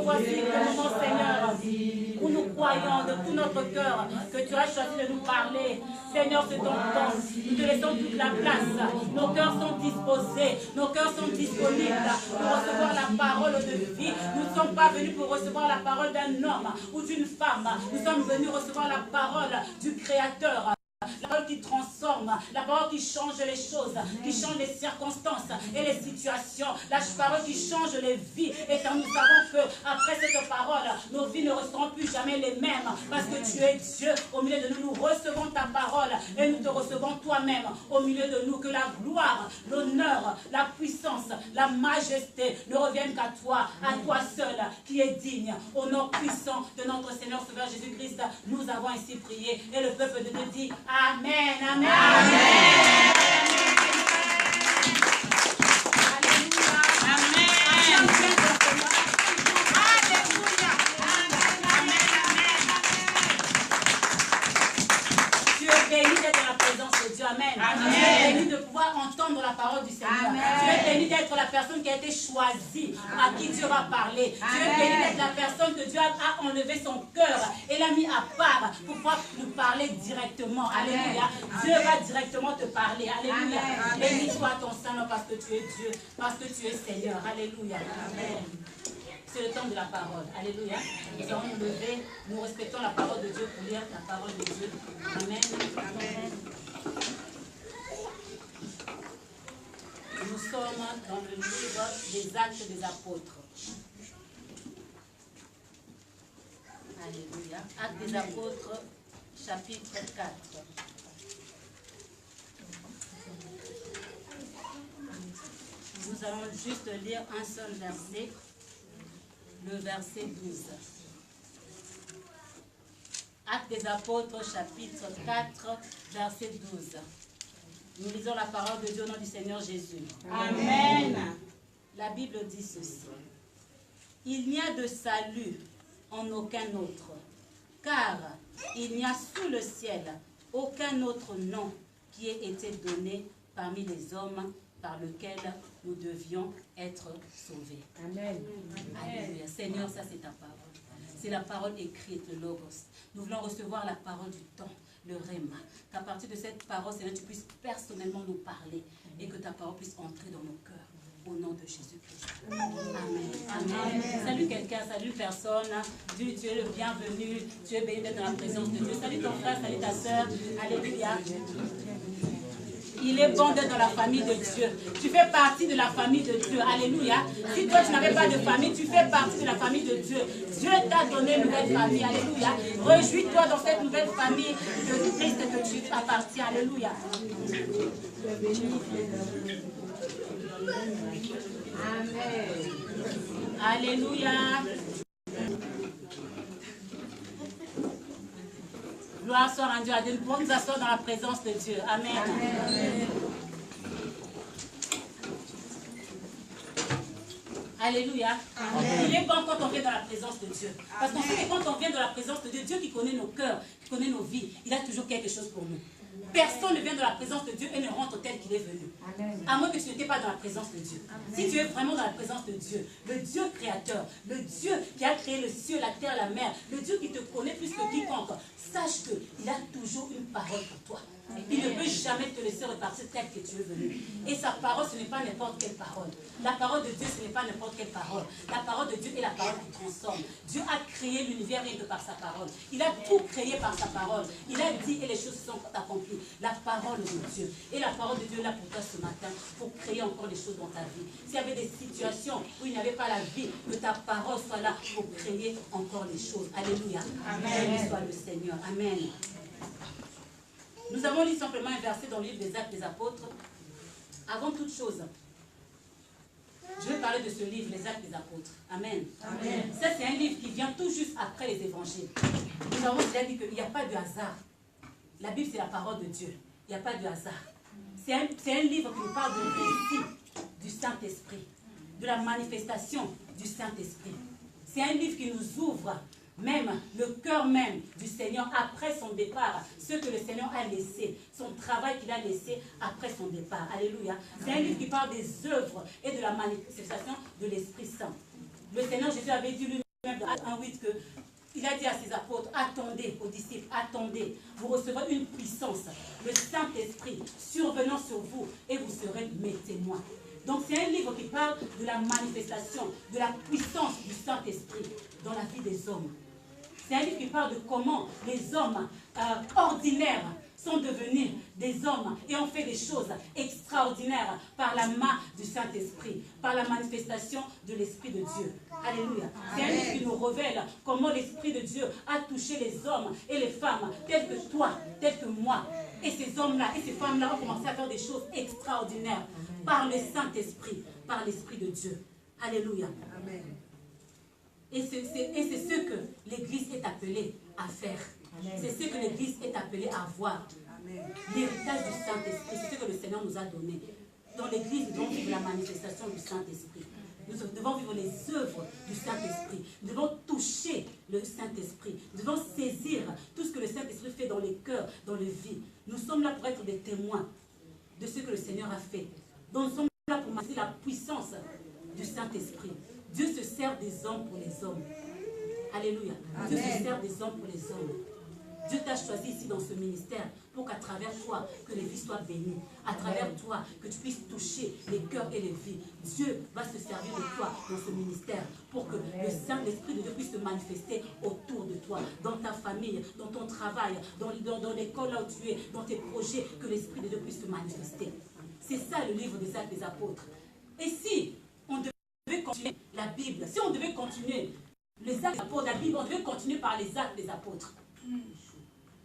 Voici le moment, Seigneur, où nous croyons de tout notre cœur que tu as choisi de nous parler. Seigneur, c'est ton temps. Nous te laissons toute la place. Nos cœurs sont disposés, nos cœurs sont disponibles pour recevoir la parole de vie. Nous ne sommes pas venus pour recevoir la parole d'un homme ou d'une femme. Nous sommes venus recevoir la parole du Créateur. La parole qui transforme, la parole qui change les choses, qui change les circonstances et les situations, la parole qui change les vies. Et quand nous savons qu'après cette parole, nos vies ne resteront plus jamais les mêmes, parce que tu es Dieu au milieu de nous. Nous recevons ta parole et nous te recevons toi-même au milieu de nous. Que la gloire, l'honneur, la puissance, la majesté ne reviennent qu'à toi seul qui est digne. Au nom puissant de notre Seigneur Sauveur Jésus-Christ, nous avons ainsi prié et le peuple de Dieu dit Amen, amen. Amen. Alléluia. Amen. Tu es béni d'être dans la présence de Dieu. Amen. Amen. Tu es béni de pouvoir entendre la parole du Seigneur. Amen. Tu es béni d'être la personne qui a été choisie, à qui Dieu va parler. Amen. Tu es béni d'être la personne que Dieu a enlevé son cœur et l'a mis à part pour pouvoir nous parler directement. Alléluia. Dieu va directement te parler. Alléluia. Béni soit ton Saint-Nom parce que tu es Dieu, parce que tu es Seigneur. Alléluia. Amen. C'est le temps de la parole. Alléluia. Nous allons nous lever. Nous respectons la parole de Dieu pour lire la parole de Dieu. Amen. Amen. Nous sommes dans le livre des Actes des Apôtres. Alléluia. Actes des Apôtres, chapitre 4. Nous allons juste lire un seul verset, le verset 12. Actes des Apôtres, chapitre 4, verset 12. Nous lisons la parole de Dieu au nom du Seigneur Jésus. Amen. La Bible dit ceci. Il n'y a de salut en aucun autre, car il n'y a sous le ciel aucun autre nom qui ait été donné parmi les hommes par lequel nous devions être sauvés. Amen. Alléluia. Seigneur, ça c'est ta parole. C'est la parole écrite, le Logos. Nous voulons recevoir la parole du temps, le Réma. Qu'à partir de cette parole, Seigneur, tu puisses personnellement nous parler et que ta parole puisse entrer dans nos cœurs. Au nom de Jésus-Christ. Amen. Amen. Salut quelqu'un, salut personne. Dieu, tu es le bienvenu. Tu es béni d'être dans la présence de Dieu. Salut ton frère, salut ta soeur. Alléluia. Il est bon d'être dans la famille de Dieu. Tu fais partie de la famille de Dieu. Alléluia. Si toi tu n'avais pas de famille, tu fais partie de la famille de Dieu. Dieu t'a donné une nouvelle famille. Alléluia. Réjouis-toi dans cette nouvelle famille de Christ que tu appartiens. Alléluia. Amen. Alléluia. Gloire soit rendue à Dieu. Nous pouvons nous asseoir dans la présence de Dieu. Amen. Amen. Alléluia. Amen. Il est bon quand on vient dans la présence de Dieu. Parce qu'on sait que quand on vient dans la présence de Dieu, Dieu qui connaît nos cœurs, qui connaît nos vies, il a toujours quelque chose pour nous. Personne ne vient dans la présence de Dieu et ne rentre tel qu'il est venu. Amen. À moins que tu n'étais pas dans la présence de Dieu. Amen. Si tu es vraiment dans la présence de Dieu, le Dieu créateur, le Dieu qui a créé le ciel, la terre, la mer, le Dieu qui te connaît plus que quiconque, sache qu'il a toujours une parole pour toi. Il ne peut jamais te laisser repartir tel que tu es venu. Et sa parole, ce n'est pas n'importe quelle parole. La parole de Dieu, ce n'est pas n'importe quelle parole. La parole de Dieu est la parole qui transforme. Dieu a créé l'univers rien que par sa parole. Il a tout créé par sa parole. Il a dit et les choses sont accomplies. La parole de Dieu. Et la parole de Dieu est là pour toi ce matin, pour créer encore des choses dans ta vie. S'il y avait des situations où il n'y avait pas la vie, que ta parole soit là pour créer encore les choses. Alléluia. Amen. Béni soit le Seigneur. Amen. Nous avons lu simplement un verset dans le livre des Actes des Apôtres. Avant toute chose, je vais parler de ce livre, les Actes des Apôtres. Amen. Amen. Ça, c'est un livre qui vient tout juste après les évangiles. Nous avons déjà dit qu'il n'y a pas de hasard. La Bible, c'est la parole de Dieu. Il n'y a pas de hasard. C'est un livre qui nous parle du récit du Saint-Esprit, de la manifestation du Saint-Esprit. C'est un livre qui nous ouvre même le cœur même du Seigneur après son départ, ce que le Seigneur a laissé, son travail qu'il a laissé après son départ. Alléluia. C'est un livre qui parle des œuvres et de la manifestation de l'Esprit Saint. Le Seigneur Jésus avait dit lui-même dans 1:8 que il a dit à ses apôtres, attendez aux disciples, attendez, vous recevrez une puissance, le Saint-Esprit survenant sur vous et vous serez mes témoins. Donc c'est un livre qui parle de la manifestation, de la puissance du Saint-Esprit dans la vie des hommes. C'est un livre qui parle de comment les hommes ordinaires sont devenus des hommes et ont fait des choses extraordinaires par la main du Saint-Esprit, par la manifestation de l'Esprit de Dieu. Alléluia. C'est un livre qui nous révèle comment l'Esprit de Dieu a touché les hommes et les femmes, tels que toi, tels que moi. Et ces hommes-là et ces femmes-là ont commencé à faire des choses extraordinaires par le Saint-Esprit, par l'Esprit de Dieu. Alléluia. Amen. Et c'est ce que l'Église est appelée à faire. C'est ce que l'Église est appelée à avoir. L'héritage du Saint-Esprit, c'est ce que le Seigneur nous a donné. Dans l'Église, nous devons vivre la manifestation du Saint-Esprit. Nous devons vivre les œuvres du Saint-Esprit. Nous devons toucher le Saint-Esprit. Nous devons saisir tout ce que le Saint-Esprit fait dans les cœurs, dans les vies. Nous sommes là pour être des témoins de ce que le Seigneur a fait. Donc nous sommes là pour marquer la puissance du Saint-Esprit. Dieu se sert des hommes pour les hommes. Alléluia. Dieu se sert des hommes pour les hommes. Dieu t'a choisi ici dans ce ministère pour qu'à travers toi, que les vies soient bénies. À travers toi, que tu puisses toucher les cœurs et les vies. Dieu va se servir de toi dans ce ministère pour que le Saint-Esprit de Dieu puisse se manifester autour de toi, dans ta famille, dans ton travail, dans l'école là où tu es, dans tes projets, que l'Esprit de Dieu puisse se manifester. C'est ça le livre des Actes des Apôtres. Et si on devait continuer la Bible, si on devait continuer les Actes des Apôtres, la Bible, on devait continuer par les Actes des Apôtres.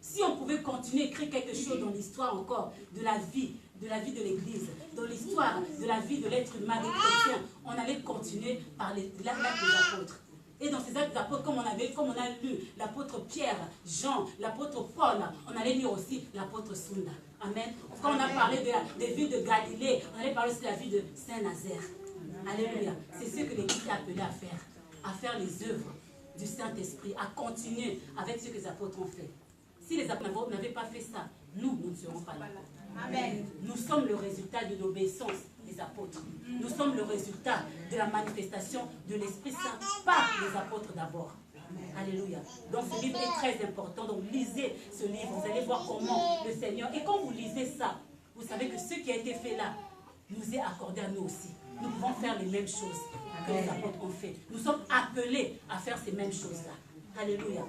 Si on pouvait continuer à écrire quelque chose dans l'histoire encore de la vie de l'Église, dans l'histoire de la vie de l'être humain, des chrétiens, on allait continuer par les actes des apôtres. Et dans ces actes des apôtres, comme on a lu l'apôtre Pierre, Jean, l'apôtre Paul, on allait lire aussi l'apôtre Sunda. Amen. Quand on a parlé des villes de Galilée, on allait parler aussi de la vie de Saint-Nazaire. Alléluia. C'est ce que l'Église est appelée à faire les œuvres du Saint-Esprit, à continuer avec ce que les apôtres ont fait. Si les apôtres n'avaient pas fait ça, nous ne serons pas là. Amen. Nous sommes le résultat de l'obéissance des apôtres. Nous sommes le résultat de la manifestation de l'Esprit Saint par les apôtres d'abord. Alléluia. Donc ce livre est très important. Donc lisez ce livre. Vous allez voir comment le Seigneur... Et quand vous lisez ça, vous savez que ce qui a été fait là nous est accordé à nous aussi. Nous pouvons faire les mêmes choses que les apôtres ont fait. Nous sommes appelés à faire ces mêmes choses-là. Alléluia.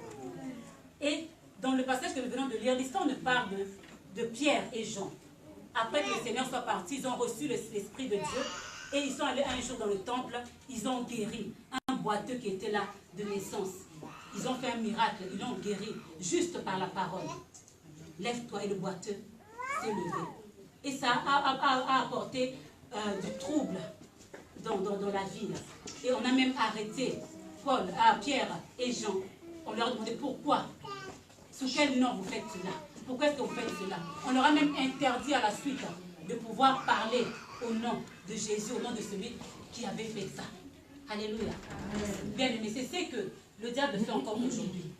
Et dans le passage que nous venons de lire, l'histoire nous parle de Pierre et Jean. Après que le Seigneur soit parti, ils ont reçu l'Esprit de Dieu et ils sont allés un jour dans le temple, ils ont guéri un boiteux qui était là de naissance. Ils ont fait un miracle, ils l'ont guéri juste par la parole. Lève-toi, et le boiteux s'est levé. Et ça a apporté du trouble dans la ville. Et on a même arrêté Pierre et Jean. On leur a demandé pourquoi. Sous quel nom vous faites cela? Pourquoi est-ce que vous faites cela? On leur a même interdit à la suite de pouvoir parler au nom de Jésus, au nom de celui qui avait fait ça. Alléluia. Bien aimé, c'est ce que le diable fait encore aujourd'hui.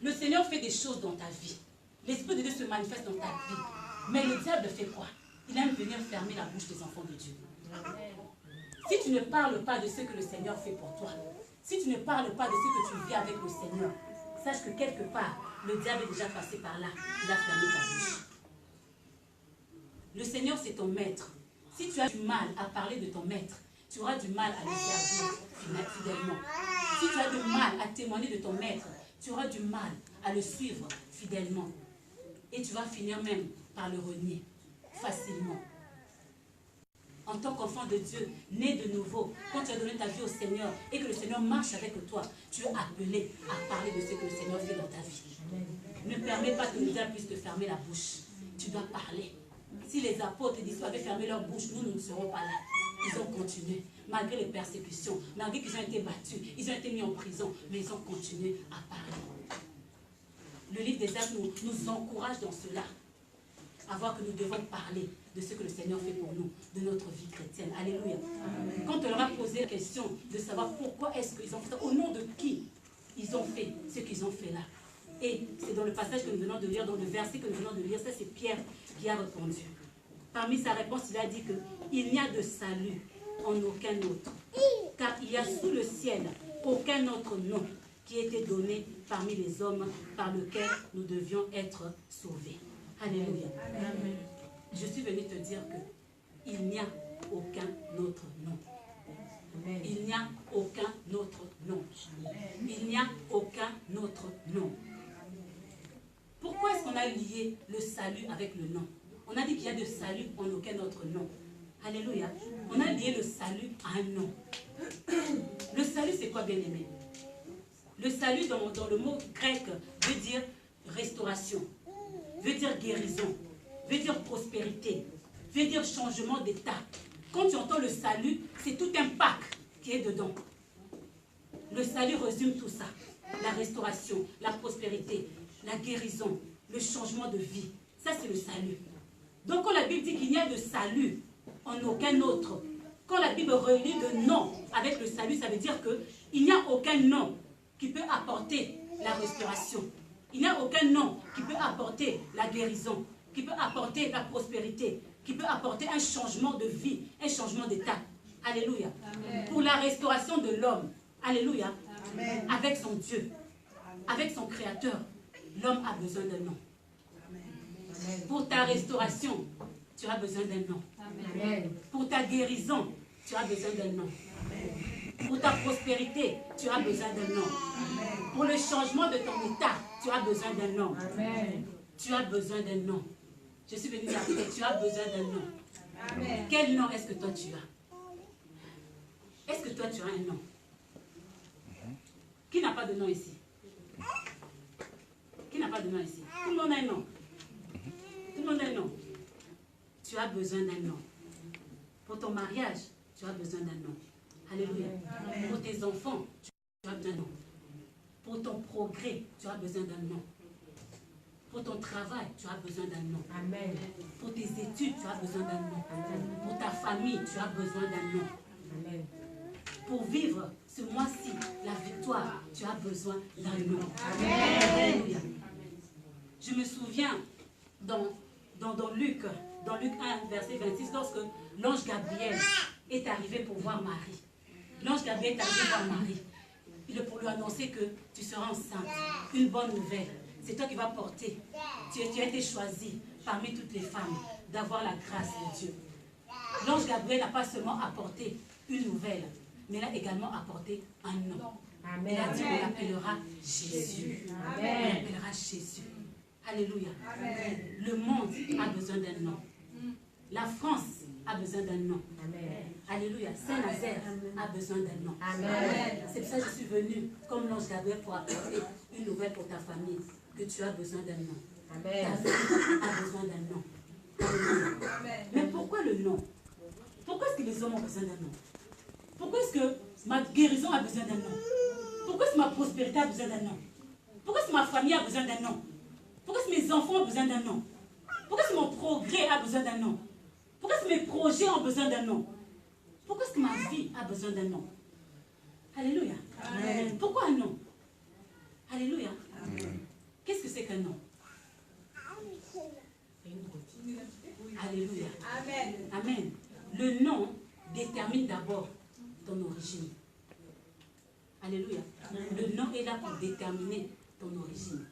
Le Seigneur fait des choses dans ta vie. L'Esprit de Dieu se manifeste dans ta vie. Mais le diable fait quoi? Il aime venir fermer la bouche des enfants de Dieu. Si tu ne parles pas de ce que le Seigneur fait pour toi, si tu ne parles pas de ce que tu vis avec le Seigneur, sache que quelque part, le diable est déjà passé par là. Il a fermé ta bouche. Le Seigneur, c'est ton maître. Si tu as du mal à parler de ton maître, tu auras du mal à le servir fidèlement. Si tu as du mal à témoigner de ton maître, tu auras du mal à le suivre fidèlement. Et tu vas finir même par le renier facilement. En tant qu'enfant de Dieu, né de nouveau, quand tu as donné ta vie au Seigneur et que le Seigneur marche avec toi, tu es appelé à parler de ce que le Seigneur fait dans ta vie. Ne permets pas que le diable puisse te fermer la bouche. Tu dois parler. Si les apôtres avaient fermé leur bouche, nous ne serons pas là. Ils ont continué, malgré les persécutions, malgré qu'ils ont été battus, ils ont été mis en prison, mais ils ont continué à parler. Le livre des Actes nous encourage dans cela, à voir que nous devons parler de ce que le Seigneur fait pour nous, de notre vie chrétienne. Alléluia. Amen. Quand on leur a posé la question de savoir pourquoi est-ce qu'ils ont fait ça, au nom de qui ils ont fait ce qu'ils ont fait là. Et c'est dans le passage que nous venons de lire, dans le verset que nous venons de lire, ça c'est Pierre qui a répondu. Parmi sa réponse, il a dit qu'il n'y a de salut en aucun autre, car il y a sous le ciel aucun autre nom qui ait été donné parmi les hommes par lequel nous devions être sauvés. Alléluia. Amen. Je suis venue te dire qu'il n'y a aucun autre nom. Amen. Il n'y a aucun autre nom. Il n'y a aucun autre nom. Pourquoi est-ce qu'on a lié le salut avec le nom? On a dit qu'il y a de salut en aucun autre nom. Alléluia. On a lié le salut à un nom. Le salut, c'est quoi, bien-aimé? Le salut, dans le mot grec, veut dire restauration, veut dire guérison, veut dire prospérité, veut dire changement d'état. Quand tu entends le salut, c'est tout un pack qui est dedans. Le salut résume tout ça. La restauration, la prospérité, la guérison, le changement de vie. Ça, c'est le salut. Donc, quand la Bible dit qu'il n'y a de salut en aucun autre, quand la Bible relie le nom avec le salut, ça veut dire qu'il n'y a aucun nom qui peut apporter la restauration. Il n'y a aucun nom qui peut apporter la guérison, qui peut apporter la prospérité, qui peut apporter un changement de vie, un changement d'état. Alléluia. Amen. Pour la restauration de l'homme. Alléluia. Amen. Avec son Dieu, avec son Créateur, l'homme a besoin d'un nom. Amen. Pour ta restauration, tu as besoin d'un nom. Amen. Pour ta guérison, tu as besoin d'un nom. Amen. Pour ta prospérité, tu as besoin d'un nom. Amen. Pour le changement de ton état, tu as besoin d'un nom. Amen. Tu as besoin d'un nom. Je suis venue dire que tu as besoin d'un nom. Amen. Quel nom est-ce que toi tu as? Est-ce que toi tu as un nom? Qui n'a pas de nom ici? Qui n'a pas de nom ici? Tout le monde a un nom. Tout le monde a un nom. Tu as besoin d'un nom. Pour ton mariage, tu as besoin d'un nom. Alléluia. Amen. Pour tes enfants, tu as besoin d'un nom. Pour ton progrès, tu as besoin d'un nom. Pour ton travail, tu as besoin d'un nom. Amen. Pour tes études, tu as besoin d'un nom. Amen. Pour ta famille, tu as besoin d'un nom. Amen. Pour vivre ce mois-ci, la victoire, tu as besoin d'un nom. Amen. Alléluia. Je me souviens dans Luc 1, verset 26, lorsque l'ange Gabriel est arrivé pour voir Marie. L'ange Gabriel est arrivé voir Marie. Pour lui annoncer que tu seras enceinte. Une bonne nouvelle. C'est toi qui vas porter. Tu as été choisi parmi toutes les femmes d'avoir la grâce de Dieu. L'ange Gabriel n'a pas seulement apporté une nouvelle, mais il a également apporté un nom. Amen. Il a dit qu'on l'appellera Jésus. Amen. On l'appellera Jésus. Alléluia. Amen. Le monde a besoin d'un nom. La France a besoin d'un nom. Amen. Alléluia. Saint-Nazaire a besoin d'un nom. Amen. C'est pour ça que je suis venue comme l'ange Gabriel pour apporter une nouvelle pour ta famille, que tu as besoin d'un nom. Amen. Ta famille a besoin d'un nom. Amen. Mais pourquoi le nom? Pourquoi est-ce que les hommes ont besoin d'un nom? Pourquoi est-ce que ma guérison a besoin d'un nom? Pourquoi est-ce que ma prospérité a besoin d'un nom? Pourquoi est-ce que ma famille a besoin d'un nom? Pourquoi est-ce que mes enfants ont besoin d'un nom? Pourquoi est-ce que mon progrès a besoin d'un nom? Pourquoi est-ce que mes projets ont besoin d'un nom? Pourquoi est-ce que ma vie a besoin d'un nom? Alléluia. Amen. Pourquoi un nom? Alléluia. Amen. Qu'est-ce que c'est qu'un nom? Alléluia. Amen. Amen. Le nom détermine d'abord ton origine. Alléluia. Amen. Le nom est là pour déterminer ton origine.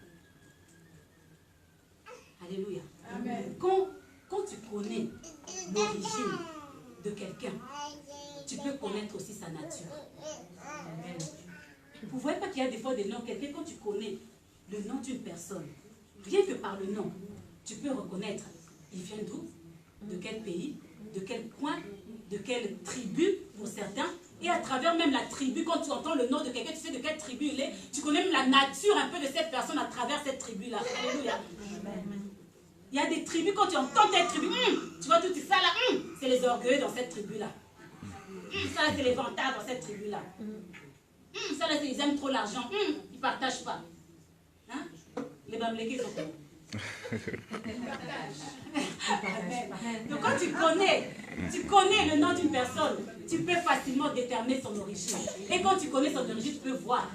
Alléluia. Amen. Quand tu connais l'origine de quelqu'un, tu peux connaître aussi sa nature. Amen. Vous ne voyez pas qu'il y a des fois des noms, quelqu'un, quand tu connais le nom d'une personne, rien que par le nom, tu peux reconnaître, il vient d'où, de quel pays, de quel coin, de quelle tribu pour certains, et à travers même la tribu, quand tu entends le nom de quelqu'un, tu sais de quelle tribu il est, tu connais même la nature un peu de cette personne à travers cette tribu-là. Alléluia. Il y a des tribus, quand tu entends cette tribu, tu vois tout ça là, c'est les orgueilleux dans cette tribu-là. Ça là, c'est les vantards dans cette tribu-là. Ça là, ils aiment trop l'argent, ils ne partagent pas. Hein? Les Bamlékis sont comment? Donc quand tu connais le nom d'une personne, tu peux facilement déterminer son origine. Et quand tu connais son origine, tu peux voir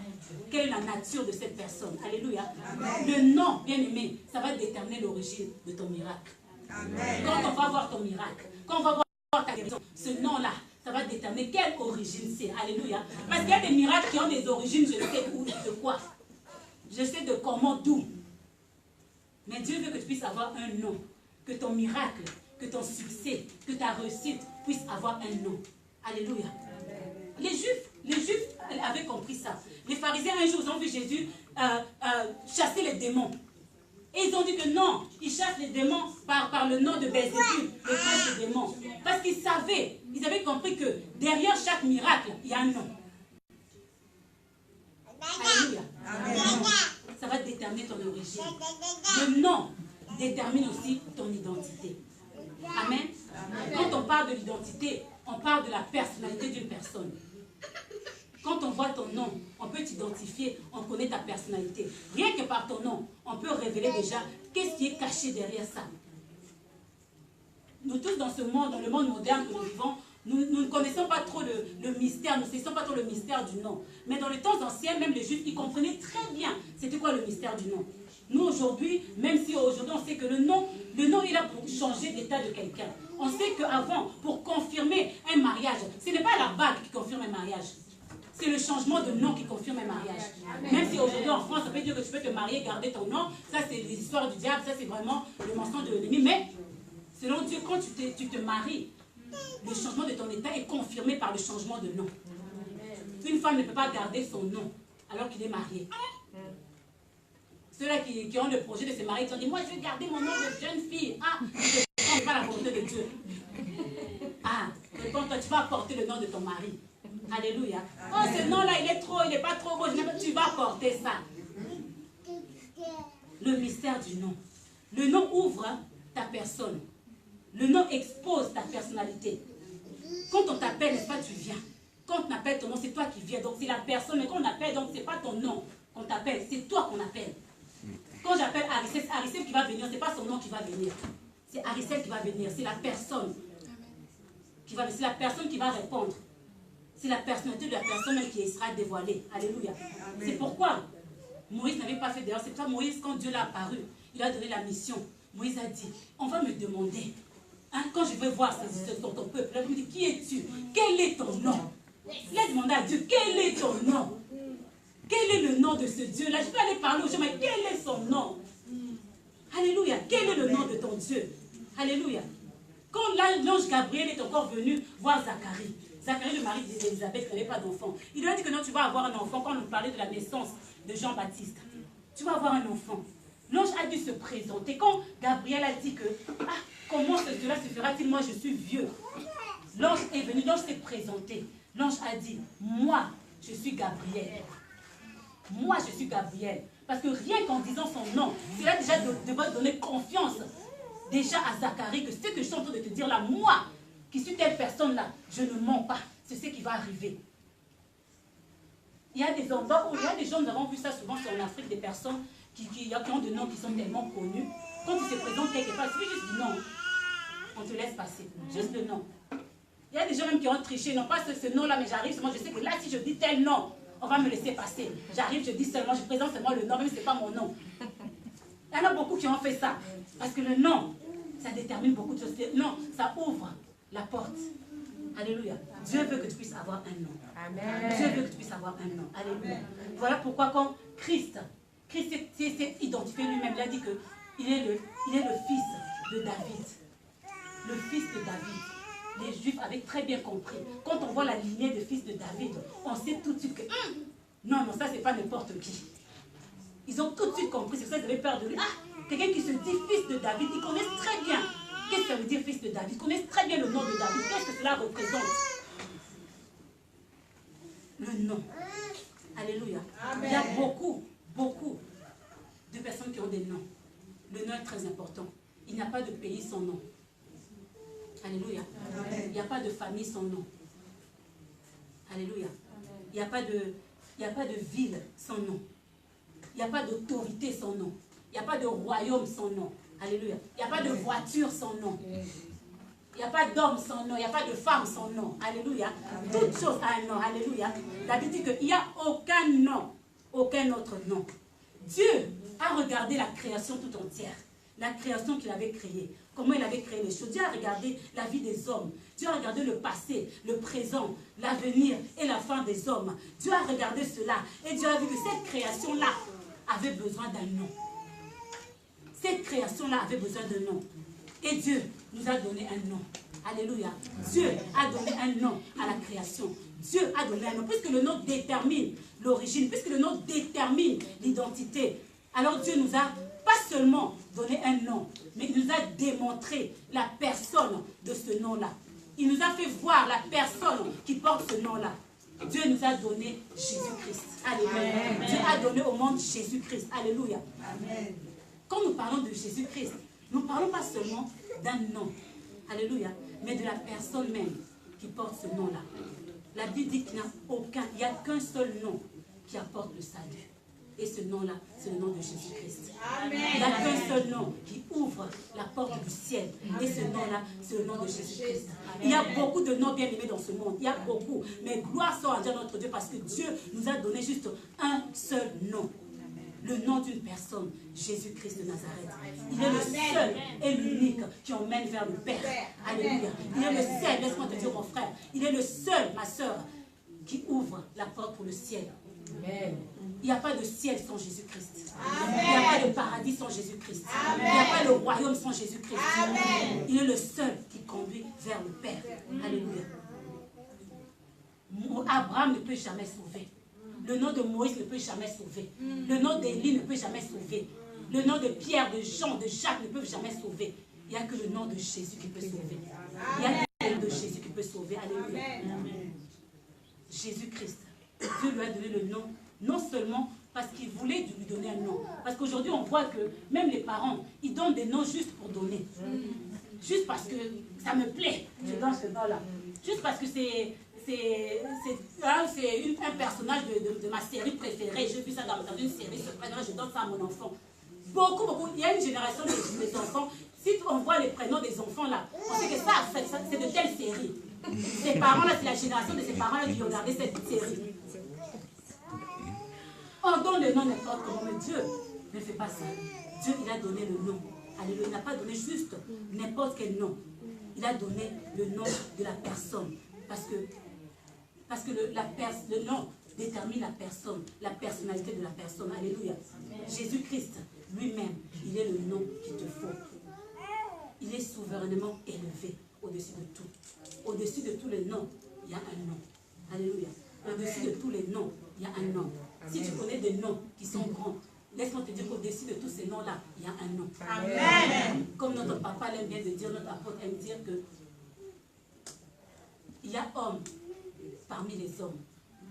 quelle est la nature de cette personne. Alléluia. Amen. Le nom, bien aimé, ça va déterminer l'origine de ton miracle. Amen. Quand on va voir ton miracle, quand on va voir ta guérison, ce nom-là, ça va déterminer quelle origine c'est. Alléluia. Parce qu'il y a des miracles qui ont des origines, je sais où, de quoi. Je sais de comment, d'où. Mais Dieu veut que tu puisses avoir un nom. Que ton miracle, que ton succès, que ta réussite puisse avoir un nom. Alléluia. Les Juifs avaient compris ça. Les pharisiens un jour ils ont vu Jésus chasser les démons. Et ils ont dit que non, ils chassent les démons par le nom de Belzébul, le prince des démons. Parce qu'ils savaient, ils avaient compris que derrière chaque miracle, il y a un nom. Alléluia. Ça va déterminer ton origine. Le nom détermine aussi ton identité. Amen. Quand on parle de l'identité, on parle de la personnalité d'une personne. Quand on voit ton nom, on peut t'identifier, on connaît ta personnalité. Rien que par ton nom, on peut révéler déjà qu'est-ce qui est caché derrière ça. Nous tous dans ce monde, dans le monde moderne que nous vivons, nous ne connaissons pas trop le mystère, nous ne connaissons pas trop le mystère du nom. Mais dans les temps anciens, même les Juifs, ils comprenaient très bien c'était quoi le mystère du nom. Nous aujourd'hui, même si aujourd'hui on sait que le nom est là pour changer l'état de quelqu'un. On sait qu'avant, pour confirmer un mariage, ce n'est pas la bague qui confirme un mariage. C'est le changement de nom qui confirme un mariage. Même si aujourd'hui en France, ça peut dire que tu peux te marier, garder ton nom. Ça c'est l'histoire du diable, ça c'est vraiment le mensonge de l'ennemi. Mais selon Dieu, quand tu te maries, le changement de ton état est confirmé par le changement de nom. Une femme ne peut pas garder son nom alors qu'il est marié. Ceux-là qui ont le projet de se marier, ils ont dit, moi je vais garder mon nom de jeune fille. Ah, je ne prends pas la volonté de Dieu. Ah, réponds-toi, tu vas porter le nom de ton mari. Alléluia. Oh, ce nom-là, il n'est pas trop beau. Tu vas porter ça. Le mystère du nom. Le nom ouvre ta personne. Le nom expose ta personnalité. Quand on t'appelle, n'est-ce pas, tu viens. Quand on appelle ton nom, c'est toi qui viens. Donc c'est la personne. Mais quand on appelle, donc c'est pas ton nom qu'on t'appelle. C'est toi qu'on appelle. Quand j'appelle Aricel, c'est Aricel qui va venir. C'est pas son nom qui va venir. C'est Aricel qui va venir. C'est la personne qui va venir. C'est la personne qui va répondre. C'est la personnalité de la personne même qui sera dévoilée. Alléluia. C'est pourquoi Moïse n'avait pas fait d'ailleurs. C'est pour ça Moïse, quand Dieu l'a apparu, il a donné la mission. Moïse a dit, on va me demander, hein, quand je vais voir ton peuple, là, je me dis, qui es-tu? Quel est ton nom? Il a demandé à Dieu, quel est ton nom? Quel est le nom de ce Dieu-là? Je peux aller parler aux gens, mais quel est son nom? Alléluia. Quel est le nom de ton Dieu? Alléluia. Quand l'ange Gabriel est encore venu voir Zacharie, Zacharie, le mari d'Élisabeth, n'avait pas d'enfant. Il lui a dit que non, tu vas avoir un enfant. Quand on nous parlait de la naissance de Jean-Baptiste, tu vas avoir un enfant. L'ange a dû se présenter. Quand Gabriel a dit que, ah, comment cela se fera-t-il? Moi, je suis vieux. L'ange est venu, l'ange s'est présenté. L'ange a dit, moi, je suis Gabriel. Moi, je suis Gabriel. Parce que rien qu'en disant son nom, cela déjà devrait donner confiance déjà à Zacharie que ce que je suis en train de te dire là, moi, qui suis telle personne-là, je ne mens pas. C'est ce qui va arriver. Il y a des endroits où il y a des gens, nous avons vu ça souvent en Afrique, des personnes qui ont des noms qui sont tellement connus. Quand ils se présentent quelque part, il suffit juste du nom. On te laisse passer. Juste le nom. Il y a des gens même qui ont triché. Non pas ce nom-là, mais j'arrive seulement. Je sais que là, si je dis tel nom, on va me laisser passer. J'arrive, je dis seulement, je présente seulement le nom, même si ce n'est pas mon nom. Il y en a beaucoup qui ont fait ça. Parce que le nom, ça détermine beaucoup de choses. Non, ça ouvre la porte. Alléluia. Dieu veut que tu puisses avoir un nom. Amen. Dieu veut que tu puisses avoir un nom. Alléluia. Voilà pourquoi quand Christ s'est identifié lui-même, il a dit qu'il est le fils de David. Le fils de David. Les Juifs avaient très bien compris. Quand on voit la lignée de fils de David, on sait tout de suite que non, ça c'est pas n'importe qui. Ils ont tout de suite compris. C'est pour ça qu'ils avaient peur de lui. Ah, quelqu'un qui se dit fils de David, ils connaissent très bien. Qu'est-ce que ça veut dire fils de David? Ils connaissent très bien le nom de David. Qu'est-ce que cela représente? Le nom. Alléluia. Amen. Il y a beaucoup de personnes qui ont des noms. Le nom est très important. Il n'y a pas de pays sans nom. Alléluia. Amen. Il n'y a pas de famille sans nom. Alléluia. Il n'y a pas de ville sans nom. Il n'y a pas d'autorité sans nom. Il n'y a pas de royaume sans nom. Alléluia. Il n'y a pas de voiture sans nom. Il n'y a pas d'homme sans nom. Il n'y a pas de femme sans nom. Alléluia. Toute chose a un nom. Alléluia. La Bible dit qu'il n'y a aucun nom, aucun autre nom. Dieu a regardé la création tout entière. La création qu'il avait créée. comment il avait créé les choses. Dieu a regardé la vie des hommes. Dieu a regardé le passé, le présent, l'avenir et la fin des hommes. Dieu a regardé cela et Dieu a vu que cette création-là avait besoin d'un nom. Cette création-là avait besoin d'un nom. Et Dieu nous a donné un nom. Alléluia. Dieu a donné un nom à la création. Dieu a donné un nom. Puisque le nom détermine l'origine, puisque le nom détermine l'identité, alors Dieu nous a pas seulement donné un nom, mais il nous a démontré la personne de ce nom-là. Il nous a fait voir la personne qui porte ce nom-là. Dieu nous a donné Jésus-Christ. Alléluia. Dieu a donné au monde Jésus-Christ. Alléluia. Amen. Quand nous parlons de Jésus-Christ, nous ne parlons pas seulement d'un nom. Alléluia. Mais de la personne même qui porte ce nom-là. La Bible dit qu'il n'y a qu'un seul nom qui apporte le salut. Et ce nom-là, c'est le nom de Jésus-Christ. Il n'y a qu'un seul nom qui ouvre la porte du ciel. Et ce nom-là, c'est le nom de Jésus-Christ. Il y a beaucoup de noms bien aimés dans ce monde. Il y a beaucoup. Mais gloire soit à Dieu notre Dieu parce que Dieu nous a donné juste un seul nom. Le nom d'une personne, Jésus-Christ de Nazareth. Il est le seul et l'unique qui emmène vers le Père. Alléluia. Il est le seul, laisse-moi te dire mon frère, il est le seul, ma soeur, qui ouvre la porte pour le ciel. Amen. Il n'y a pas de ciel sans Jésus-Christ. Il n'y a pas de paradis sans Jésus-Christ. Il n'y a pas de royaume sans Jésus-Christ. Il est le seul qui conduit vers le Père. Alléluia. Abraham ne peut jamais sauver. Le nom de Moïse ne peut jamais sauver. Le nom d'Élie ne peut jamais sauver. Le nom de Pierre, de Jean, de Jacques ne peuvent jamais sauver. Il n'y a que le nom de Jésus qui peut sauver. Il n'y a que le nom de Jésus qui peut sauver. Alléluia. Jésus-Christ. Dieu lui a donné le nom, non seulement parce qu'il voulait lui donner un nom. Parce qu'aujourd'hui, on voit que même les parents, ils donnent des noms juste pour donner. Juste parce que ça me plaît, je donne ce nom-là. Juste parce que c'est un personnage de ma série préférée. J'ai vu ça dans une série, je donne ça à mon enfant. Beaucoup. Il y a une génération des enfants. Si on voit les prénoms des enfants là, on sait que ça c'est de telle série. Ces parents-là, c'est la génération de ces parents-là qui ont regardé cette série. On donne le nom n'importe comment, mais Dieu ne fait pas ça. Dieu, il a donné le nom. Alléluia. Il n'a pas donné juste n'importe quel nom. Il a donné le nom de la personne. Parce que le nom détermine la personne, la personnalité de la personne. Alléluia. Jésus-Christ, lui-même, il est le nom qu'il te faut. Il est souverainement élevé au-dessus de tout. Au-dessus de tous les noms, il y a un nom. Alléluia. Au-dessus de tous les noms, il y a un nom. Si tu connais des noms qui sont grands, laisse-moi te dire qu'au-dessus de tous ces noms-là, il y a un nom. Amen. Comme notre papa l'aime bien de dire, notre apôtre aime dire que il y a homme parmi les hommes.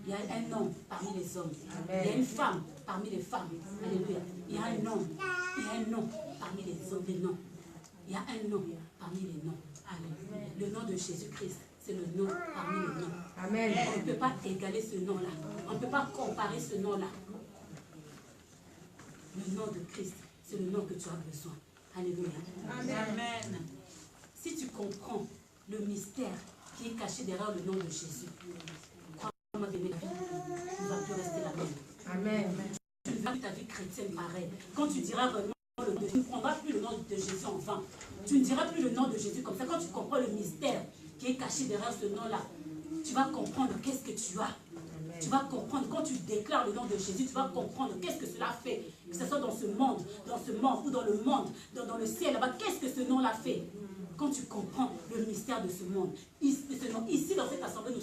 Il y a un homme parmi les hommes. Amen. Il y a une femme parmi les femmes. Alléluia. Il y a un homme. Il y a un nom parmi les hommes, les noms. Il y a un nom parmi les noms. Alléluia. Le nom de Jésus-Christ, c'est le nom parmi les noms. Amen. On ne peut pas égaler ce nom-là. On ne peut pas comparer ce nom-là. Le nom de Christ, c'est le nom que tu as besoin. Alléluia. Amen. Si tu comprends le mystère qui est caché derrière le nom de Jésus, crois-moi d'aimer la vie, tu ne vas plus rester la même. Amen. Tu ne vas plus ta vie chrétienne pareille. Quand tu diras vraiment tu ne prendras plus le nom de Jésus en vain. Tu ne diras plus le nom de Jésus comme ça. Quand tu comprends le mystère qui est caché derrière ce nom-là, tu vas comprendre qu'est-ce que tu as. Tu vas comprendre, quand tu déclares le nom de Jésus, tu vas comprendre qu'est-ce que cela fait. Que ce soit dans ce monde ou dans le monde, dans le ciel là-bas, qu'est-ce que ce nom-là fait. Quand tu comprends le mystère de ce monde, ici dans cette assemblée,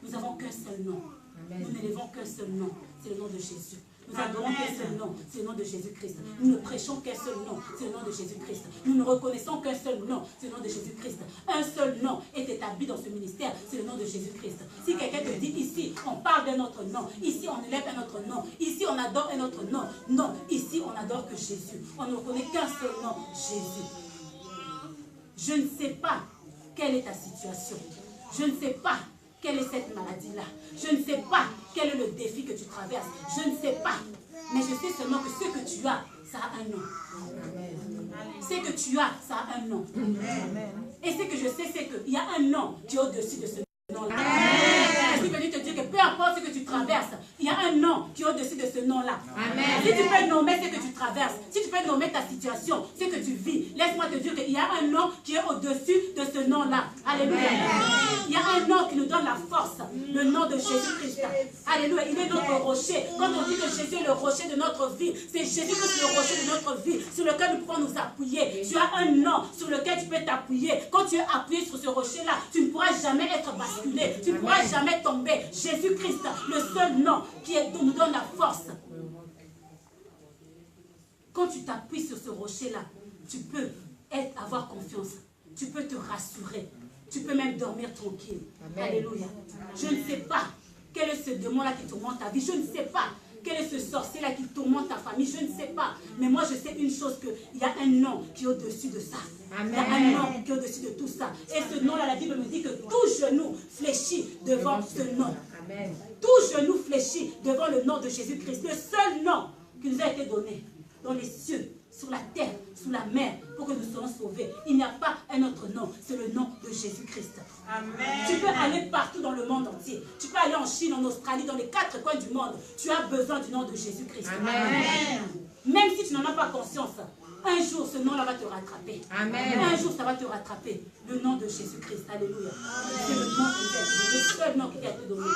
nous n'avons qu'un seul nom. Nous n'élevons qu'un seul nom, c'est le nom de Jésus. Nous adorons qu'un seul nom, c'est le nom de Jésus-Christ. Nous ne prêchons qu'un seul nom, c'est le nom de Jésus-Christ. Nous ne reconnaissons qu'un seul nom, c'est le nom de Jésus-Christ. Un seul nom est établi dans ce ministère, c'est le nom de Jésus-Christ. Si quelqu'un te dit ici, on parle d'un autre nom, ici on élève un autre nom, ici on adore un autre nom, non, ici on n'adore que Jésus. On ne reconnaît qu'un seul nom, Jésus. Je ne sais pas quelle est ta situation. Je ne sais pas quelle est cette maladie-là. Je ne sais pas quel est le défi que tu traverses. Je ne sais pas. Mais je sais seulement que ce que tu as, ça a un nom. Ce que tu as, ça a un nom. Et ce que je sais, c'est qu'il y a un nom qui est au-dessus de ce nom-là. Je suis venu te dire que peu importe ce que tu traverses, Il y a un nom qui est au-dessus de ce nom-là. Si tu peux nommer ce que tu traverses, si tu peux nommer ta situation, ce que tu vis, laisse-moi te dire qu'il y a un nom qui est au-dessus de ce nom-là. Alléluia. Il y a un nom qui nous donne la force, le nom de Jésus-Christ. Alléluia. Il est notre rocher. Quand on dit que Jésus est le rocher de notre vie, c'est Jésus-Christ le rocher de notre vie, sur lequel nous pouvons nous appuyer. Tu as un nom sur lequel tu peux t'appuyer. Quand tu es appuyé sur ce rocher-là, tu ne pourras jamais être basculé. Tu ne pourras jamais tomber. Jésus-Christ, le seul nom qui nous donne la force. Quand tu t'appuies sur ce rocher-là, tu peux avoir confiance. Tu peux te rassurer. Tu peux même dormir tranquille. Amen. Alléluia. Je ne sais pas quel est ce démon-là qui tourmente ta vie. Je ne sais pas quel est ce sorcier-là qui tourmente ta famille. Je ne sais pas. Mais moi, je sais une chose, qu'il y a un nom qui est au-dessus de ça. Amen. Il y a un nom qui est au-dessus de tout ça. Et ce nom-là, la Bible me dit que tout genou fléchit devant ce nom. Amen. Tout genou fléchit devant le nom de Jésus-Christ. Le seul nom qui nous a été donné dans les cieux, sur la terre, sous la mer, pour que nous soyons sauvés. Il n'y a pas un autre nom, c'est le nom de Jésus-Christ. Tu peux aller partout dans le monde entier. Tu peux aller en Chine, en Australie, dans les 4 coins du monde. Tu as besoin du nom de Jésus-Christ. Même si tu n'en as pas conscience, un jour ce nom-là va te rattraper. Amen. Un jour ça va te rattraper. Le nom de Jésus-Christ. Alléluia. C'est le nom qui t'a été donné, le seul nom qui t'a été donné.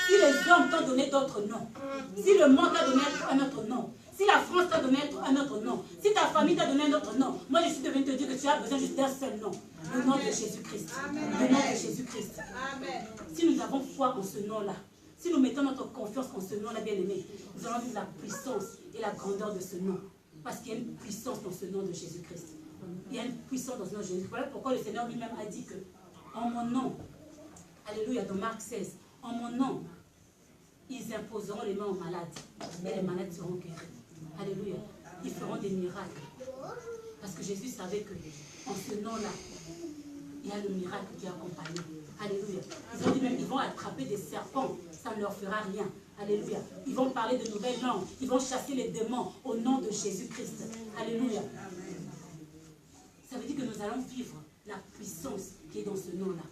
Si les hommes t'ont donné d'autres noms, si le monde t'a donné un autre nom, si la France t'a donné un autre nom, si ta famille t'a donné un autre nom, moi je suis devenu te dire que tu as besoin juste d'un seul nom, le nom de Jésus-Christ. Le nom de Jésus-Christ. Si nous avons foi en ce nom-là, si nous mettons notre confiance en ce nom-là, bien-aimé, nous allons vivre la puissance et la grandeur de ce nom. Parce qu'il y a une puissance dans ce nom de Jésus-Christ. Il y a une puissance dans ce nom de Jésus-Christ. Voilà pourquoi le Seigneur lui-même a dit que, en mon nom, alléluia, dans Marc 16, en mon nom, ils imposeront les mains aux malades. Et les malades seront guéris. Alléluia. Ils feront des miracles. Parce que Jésus savait que en ce nom-là, il y a le miracle qui est accompagné. Alléluia. Ils ont dit même, ils vont attraper des serpents. Ça ne leur fera rien. Alléluia. Ils vont parler de nouvelles langues. Ils vont chasser les démons au nom de Jésus-Christ. Alléluia. Ça veut dire que nous allons vivre la puissance qui est dans ce nom-là.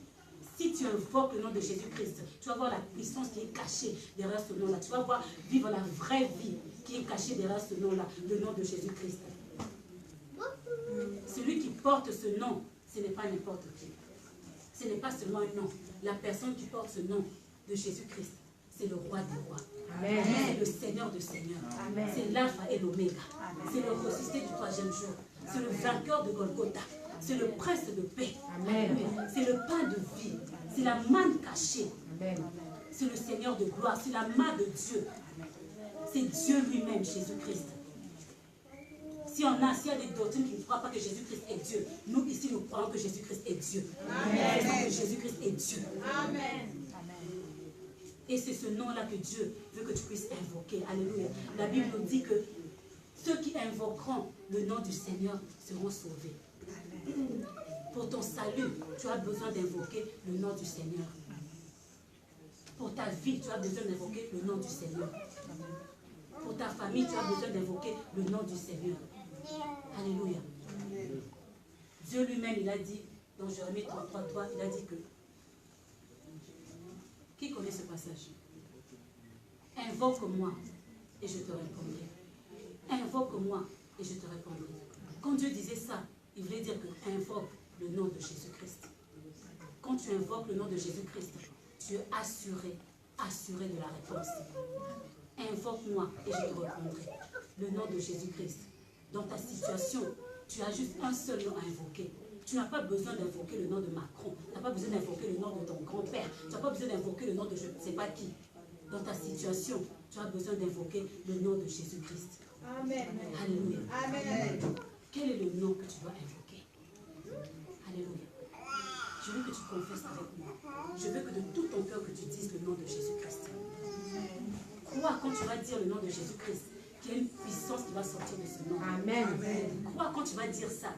Si tu invoques le nom de Jésus-Christ, tu vas voir la puissance qui est cachée derrière ce nom-là. Tu vas voir vivre la vraie vie qui est cachée derrière ce nom-là, le nom de Jésus-Christ. Celui qui porte ce nom, ce n'est pas n'importe qui. Ce n'est pas seulement un nom. La personne qui porte ce nom de Jésus-Christ, c'est le roi des rois. C'est le Seigneur de seigneurs. C'est l'alpha et l'oméga. C'est le ressuscité du 3e jour. C'est le vainqueur de Golgotha. C'est le prince de paix. C'est le pain de vie. C'est la manne cachée. C'est le Seigneur de gloire. C'est la main de Dieu. C'est Dieu lui-même, Jésus-Christ. S'il y a des doctrines qui ne croient pas que Jésus-Christ est Dieu, nous ici nous croyons que Jésus-Christ est Dieu. Que Jésus-Christ est Dieu. Amen. Et c'est ce nom-là que Dieu veut que tu puisses invoquer. Alléluia. La Bible nous dit que ceux qui invoqueront le nom du Seigneur seront sauvés. Pour ton salut, tu as besoin d'invoquer le nom du Seigneur. Pour ta vie, tu as besoin d'invoquer le nom du Seigneur. Pour ta famille, tu as besoin d'invoquer le nom du Seigneur. Alléluia. Dieu lui-même, il a dit, dans Jérémie 33, il a dit que, qui connaît ce passage? Invoque-moi et je te répondrai. Invoque-moi et je te répondrai. Quand Dieu disait ça, il voulait dire que invoque le nom de Jésus-Christ. Quand tu invoques le nom de Jésus-Christ, tu es assuré de la réponse. Invoque-moi et je te répondrai. Le nom de Jésus-Christ. Dans ta situation, tu as juste un seul nom à invoquer. Tu n'as pas besoin d'invoquer le nom de Macron. Tu n'as pas besoin d'invoquer le nom de ton grand-père. Tu n'as pas besoin d'invoquer le nom de je ne sais pas qui. Dans ta situation, tu as besoin d'invoquer le nom de Jésus-Christ. Amen. Alléluia. Amen. Quel est le nom que tu dois invoquer? Alléluia. Je veux que tu confesses avec moi. Je veux que de tout ton cœur que tu dises le nom de Jésus-Christ. Crois quand tu vas dire le nom de Jésus-Christ qu'il y a une puissance qui va sortir de ce nom. Amen. Crois quand tu vas dire ça.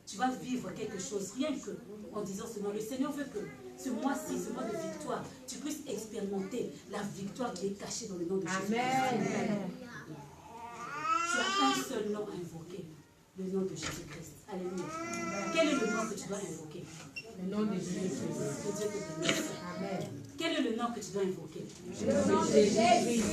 Tu vas vivre quelque chose, rien que en disant ce nom. Le Seigneur veut que ce mois-ci, ce mois de victoire, tu puisses expérimenter la victoire qui est cachée dans le nom de Jésus. Amen. Tu as un seul nom à invoquer, le nom de Jésus-Christ. Alléluia. Quel est le nom que tu dois invoquer? Le nom de Jésus-Christ. Que Dieu te bénisse. Amen. Quel est le nom que tu dois invoquer? Le nom de Jésus.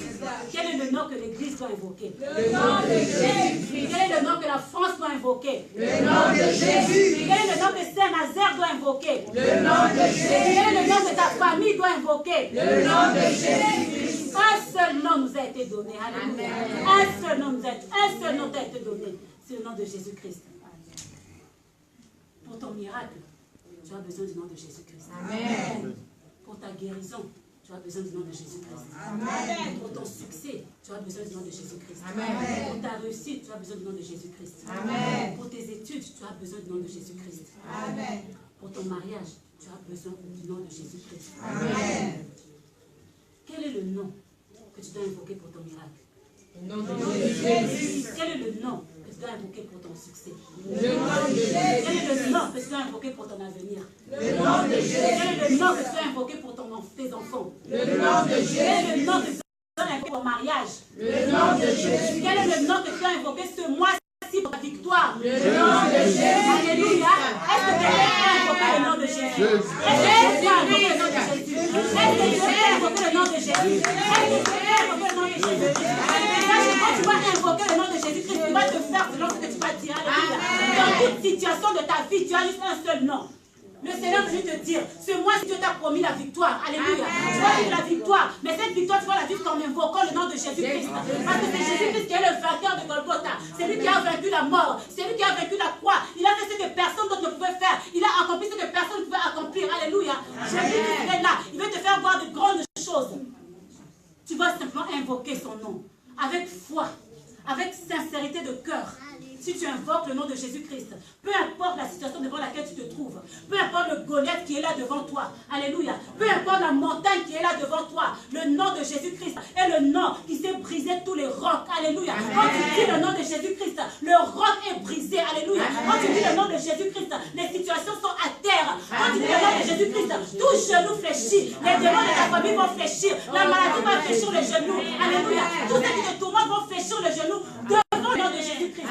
Quel est le nom que l'Église doit invoquer? Le nom de Jésus. Quel est le nom que la France doit invoquer? Le nom de Jésus. Quel est le nom que Saint-Nazaire doit invoquer? Le nom de Jésus. Quel est le nom que ta famille doit invoquer? Le nom de Jésus. Un seul nom nous a été donné. Alléluia. Un seul nom t'a été donné. C'est le nom de Jésus-Christ. Pour ton miracle, tu as besoin du nom de Jésus-Christ. Amen. Pour ta guérison, tu as besoin du nom de Jésus-Christ. Amen. Pour ton succès, tu as besoin du nom de Jésus-Christ. Amen. Pour ta réussite, tu as besoin du nom de Jésus-Christ. Amen. Pour tes études, tu as besoin du nom de Jésus-Christ. Amen. Pour ton mariage, tu as besoin du nom de Jésus-Christ. Amen. Quel est le nom que tu dois invoquer pour ton miracle? Le nom de Jésus. Quel est le nom que tu dois invoquer pour ton succès? Le nom de Jésus. Quel est le nom que tu dois invoquer pour ton avenir? Le nom de Jésus. Quel est le nom que tu dois invoquer pour tes enfants? Le nom de Quel Jésus. est le nom que tu dois invoquer pour ton mariage? Le nom de Jésus. Quel est le nom que tu dois invoquer ce mois-ci pour ta victoire? Le nom de Jésus. Alléluia. Est-ce que quelqu'un peut invoquer le nom de Jésus? Est-ce que tu peux invoquer le nom de Jésus? Est-ce que tu peux invoquer le nom de Jésus? Est-ce que tu peux invoquer le nom de Jésus? Quand tu vas invoquer le nom de Jésus-Christ, tu vas te faire selon ce que tu vas dire. Alléluia. Dans toute situation de ta vie, tu as juste un seul nom. Le Seigneur veut te dire, ce mois-ci Dieu t'a promis la victoire. Alléluia. Tu vas vivre la victoire. Mais cette victoire, tu vas la vivre en invoquant le nom de Jésus-Christ. Parce que c'est Jésus-Christ qui est le vainqueur de Golgotha. C'est lui qui a vaincu la mort. C'est lui qui a vaincu la croix. Il a fait ce que personne d'autre ne pouvait faire. Il a accompli ce que personne ne pouvait accomplir. Alléluia. Jésus-Christ est là. Il veut te faire voir de grandes choses. Tu vas simplement invoquer son nom. Avec foi. Avec sincérité de cœur. Si tu invoques le nom de Jésus-Christ, peu importe la situation devant laquelle tu te trouves, peu importe le Goliath qui est là devant toi, alléluia, peu importe la montagne qui est là devant toi, le nom de Jésus-Christ est le nom qui sait briser tous les rocs, alléluia. Quand tu dis le nom de Jésus-Christ, le roc est brisé, alléluia. Quand tu dis le nom de Jésus-Christ, les situations sont à terre. Quand tu dis le nom de Jésus-Christ, tout genou fléchit, les démons de ta famille vont fléchir, la maladie va fléchir les genoux, alléluia. Tous ceux qui te tourmentent vont fléchir les genoux devant le nom de Jésus-Christ.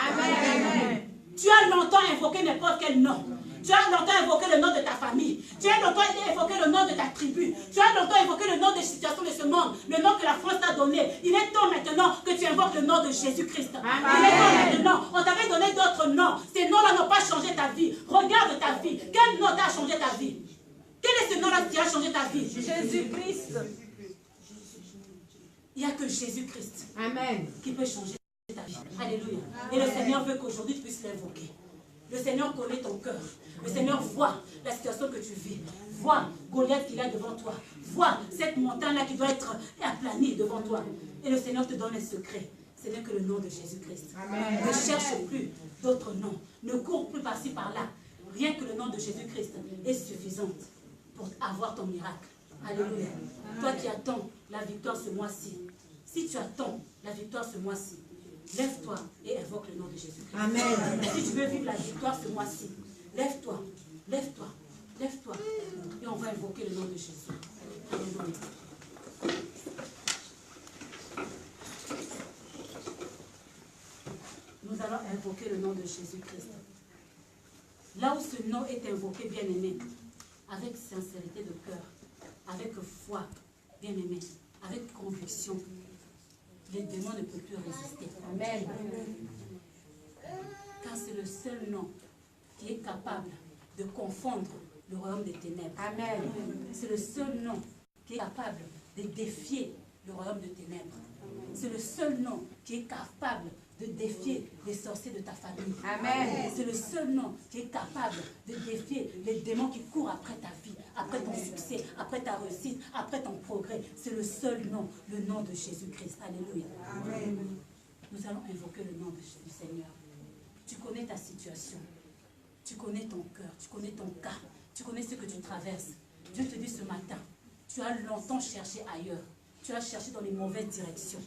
Tu as longtemps invoqué n'importe quel nom. Tu as longtemps invoqué le nom de ta famille. Tu as longtemps invoqué le nom de ta tribu. Tu as longtemps invoqué le nom des situations de ce monde. Le nom que la France t'a donné. Il est temps maintenant que tu invoques le nom de Jésus-Christ. Il est temps maintenant. On t'avait donné d'autres noms. Ces noms-là n'ont pas changé ta vie. Regarde ta vie. Quel nom t'a changé ta vie? Quel est ce nom-là qui a changé ta vie? Jésus-Christ. Il n'y a que Jésus-Christ. Amen. Qui peut changer ta vie. Alléluia. Et le Seigneur veut qu'aujourd'hui tu puisses l'invoquer. Le Seigneur connaît ton cœur. Le Seigneur voit la situation que tu vis. Voit Goliath qu'il a devant toi. Voit cette montagne-là qui doit être aplanie devant toi. Et le Seigneur te donne un secret. Ce n'est que le nom de Jésus-Christ. Ne cherche plus d'autres noms. Ne cours plus par-ci par-là. Rien que le nom de Jésus-Christ est suffisant pour avoir ton miracle. Alléluia. Toi qui attends la victoire ce mois-ci. Si tu attends la victoire ce mois-ci, lève-toi et invoque le nom de Jésus-Christ. Amen. Si tu veux vivre la victoire ce mois-ci, lève-toi, lève-toi, lève-toi. Et on va invoquer le nom de Jésus. Alléluia. Nous allons invoquer le nom de Jésus-Christ. Là où ce nom est invoqué, bien-aimé, avec sincérité de cœur, avec foi, bien-aimé, avec conviction, les démons ne peuvent plus résister. Amen. Car c'est le seul nom qui est capable de confondre le royaume des ténèbres. Amen. C'est le seul nom qui est capable de défier le royaume des ténèbres. C'est le seul nom qui est capable de défier les sorciers de ta famille. Amen. C'est le seul nom qui est capable de défier les démons qui courent après ta vie, après ton succès, après ta réussite, après ton progrès. C'est le seul nom, le nom de Jésus-Christ. Alléluia. Amen. Nous allons invoquer le nom du Seigneur. Tu connais ta situation. Tu connais ton cœur. Tu connais ton cas. Tu connais ce que tu traverses. Dieu te dit ce matin, tu as longtemps cherché ailleurs. Tu as cherché dans les mauvaises directions.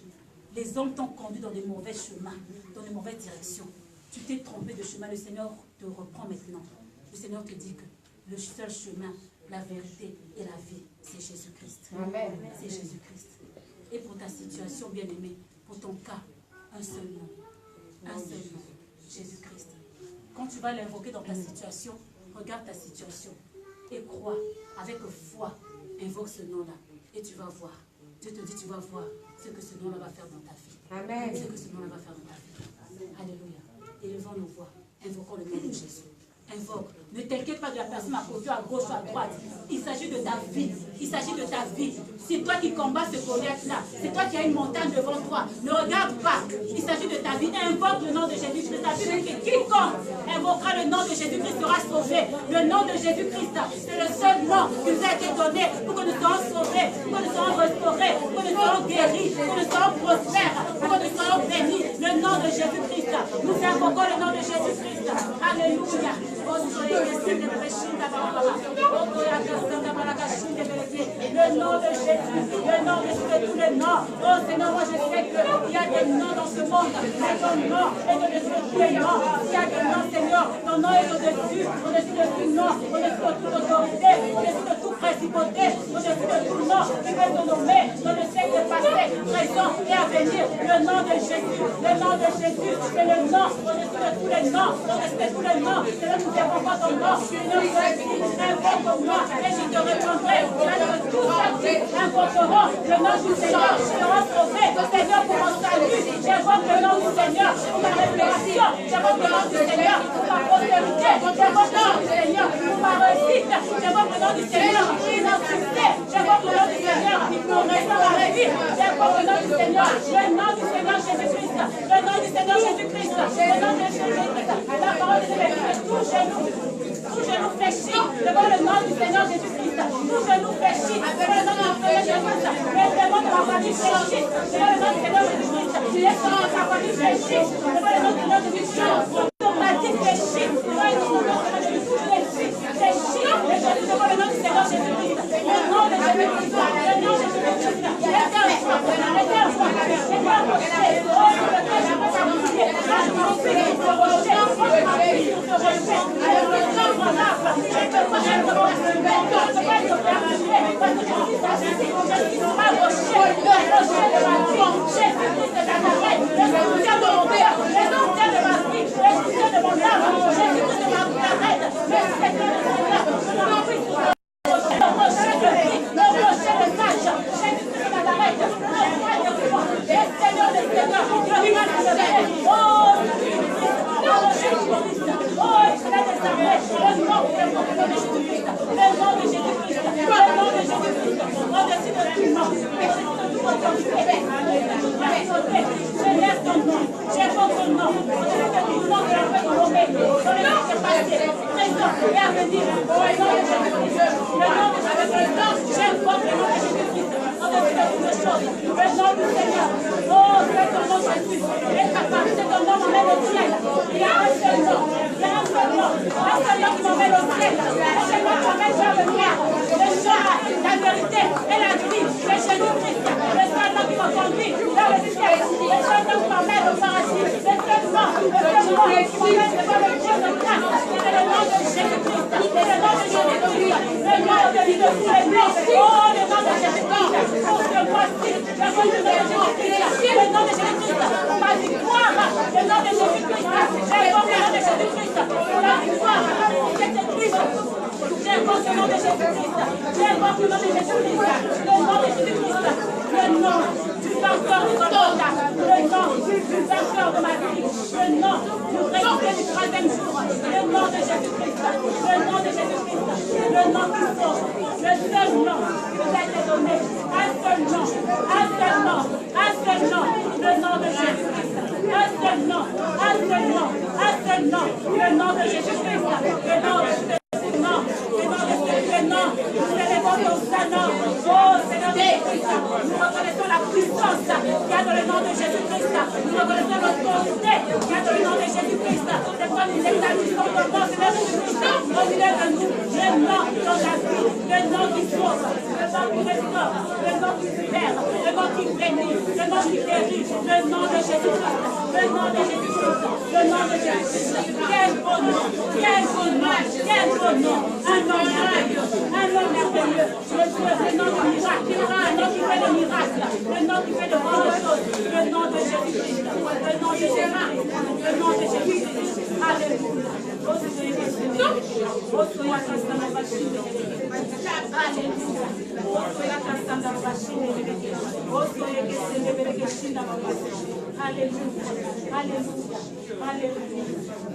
Les hommes t'ont conduit dans des mauvais chemins, dans des mauvaises directions. Tu t'es trompé de chemin. Le Seigneur te reprend maintenant. Le Seigneur te dit que le seul chemin, la vérité et la vie, c'est Jésus-Christ. Amen. C'est Jésus-Christ. Et pour ta situation, bien-aimée, pour ton cas, un seul nom. Un seul nom. Jésus-Christ. Quand tu vas l'invoquer dans ta situation, regarde ta situation et crois avec foi Invoque ce nom-là et tu vas voir. Dieu te dit, tu vas voir ce que ce nom-là va faire dans ta vie. Amen. Ce que ce nom-là va faire dans ta vie. Alléluia. Élevons nos voix. Invoquons le nom de Jésus. Invoque. Ne t'inquiète pas de la personne à côté, à gauche, à droite. Il s'agit de ta vie. Il s'agit de ta vie. C'est toi qui combats ce Goliath-là. C'est toi qui as une montagne devant toi. Ne regarde pas. Il s'agit de ta vie. Invoque le nom de Jésus-Christ. La Bible dit que quiconque invoquera le nom de Jésus-Christ sera sauvé. Le nom de Jésus-Christ, c'est le seul nom qui nous a été donné pour que nous soyons sauvés, pour que nous soyons restaurés, pour que nous soyons guéris, pour que nous soyons prospères, pour que nous soyons bénis. Le nom de Jésus-Christ. Nous invoquons le nom de Jésus-Christ. Alléluia. Le nom de Jésus, le nom de tous les noms. Oh Seigneur, moi je sais qu'il y a des noms dans ce monde, mais ton nom est au-dessus de tous les noms. Il y a des noms, Seigneur, ton nom est au-dessus de tout nom, au-dessus de toute autorité, au-dessus de toute principauté, au-dessus de tout nom qui peut te nommer dans le siècle passé, présent et à venir. Le nom de Jésus, c'est le nom au-dessus de tous les noms, au-dessus de tous les noms. Seigneur, nous invoquons ton nom, invoque-moi et je te répondrai. Tous invoqueront le nom du Seigneur, seront sauvés. Seigneur, pour mon salut, j'invoque le nom du Seigneur, pour ma révélation, j'invoque le nom du Seigneur, pour ma prospérité, j'invoque le nom du Seigneur, pour ma réussite, j'invoque le nom du Seigneur, pour mon succès, j'invoque le nom du Seigneur, pour rester dans la vie, j'invoque le nom du Seigneur, le nom du Seigneur Jésus-Christ, le nom du Seigneur Jésus-Christ, le nom de Jésus-Christ, la parole de Dieu est tout genou fléchi devant le nom du Seigneur Jésus-Christ, tout genou fléchi devant le nom du Seigneur Jésus-Christ, les démons de ma famille fléchis devant le nom du Seigneur Jésus-Christ, les démons de ma famille fléchis devant le nom du Seigneur Jésus-Christ, ton matin fléchis devant le nom du Seigneur Jésus-Christ, fléchis devant le nom du Seigneur Jésus-Christ, le nom de Jésus-Christ, le nom de Jésus-Christ,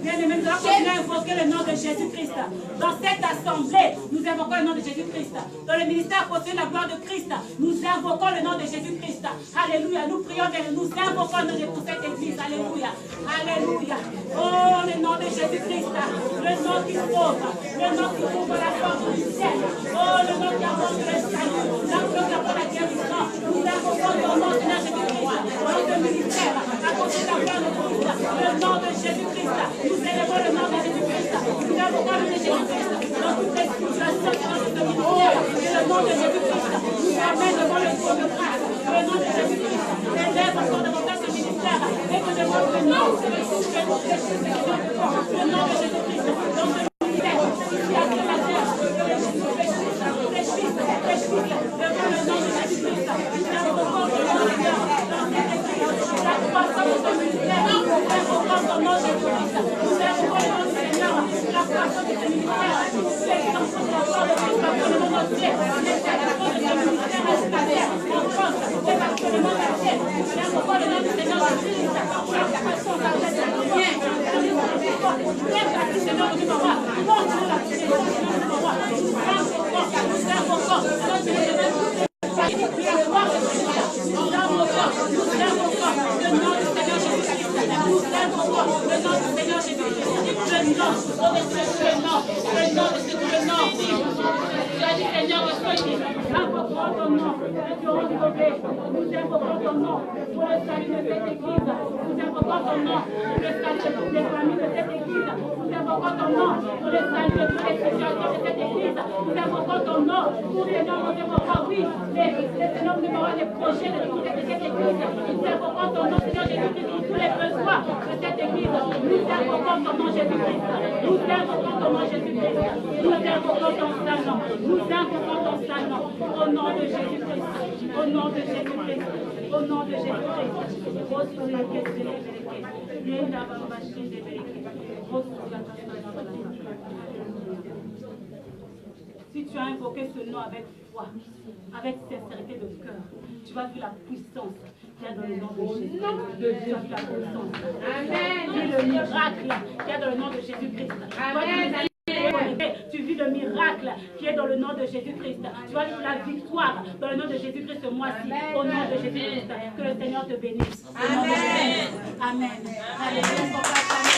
Bien-aimés, nous allons continuer à invoquer le nom de Jésus-Christ. Dans cette assemblée, nous invoquons le nom de Jésus-Christ. Dans le ministère apostolique de la gloire de Christ, nous invoquons le nom de Jésus-Christ. Alléluia. Nous prions, nous invoquons le nom de cette église. Alléluia. Alléluia. Oh, le nom de Jésus-Christ. Le nom qui sauve. Le nom qui ouvre la porte du ciel. Oh, le nom qui apporte le salut. Le nom qui apporte la guérison. Nous invoquons le nom de Jésus-Christ. Dans le ministère apostolique de la gloire de Christ. Le nom de Jésus-Christ. Nous élevons le nom de Jésus-Christ. Nous invoquons le nom de Jésus-Christ. Dans toutes les situations de notre ministère. Et le nom de Jésus-Christ nous amène devant le trône de grâce. Le nom de Jésus-Christ élève encore davantage ce ministère. Et que je vois le nom de Jésus-Christ. Le nom de Jésus-Christ. Dans ce ministère. Ici à la terre. Fléchisse. Devant le nom de Jésus-Christ. Nous invoquons le nom de Dieu. Dans cette église. La croissance de ce ministère. Nous invoquons ton nom de Jésus-Christ. Nous invoquons le nom du Seigneur. La croissance de ce ministère. L'extension de la gloire de Christ dans le monde entier. L'extension de ce ministère à la terre. En France. C'est parce que le monde entier. Nous invoquons le nom du Seigneur Jésus-Christ. La croissance de la terre. Nous invoquons ton nom pour le salut de cette église. Nous invoquons ton nom pour le salut des familles de cette église. Nous invoquons ton nom pour le salut de toutes les situations de cette église. Nous invoquons ton nom pour Seigneur, nous invoquons, oui, Seigneur, nous invoquons les projets de cette église. Nous invoquons ton nom, Seigneur Jésus-Christ, pour tous les besoins de cette église. Nous invoquons ton nom, Jésus-Christ. Nous invoquons ton nom, Jésus-Christ. Nous invoquons ton saint nom. Nous invoquons ton saint nom. Au nom de Jésus-Christ. Au nom de Jésus-Christ. Au nom de Jésus-Christ. Si tu as invoqué ce nom avec foi, avec sincérité de cœur, tu vas vivre la puissance qu'il y a dans le nom de Jésus. Tu vas vivre la puissance. Amen. Tu vis le miracle qu'il y a dans le nom de Jésus-Christ. Amen. Tu vis le miracle qui est dans le nom de Jésus-Christ. Tu vas vivre la victoire dans le nom de Jésus-Christ ce mois-ci. Au nom de Jésus-Christ. Que le Seigneur te bénisse. Amen. Amen. Alléluia.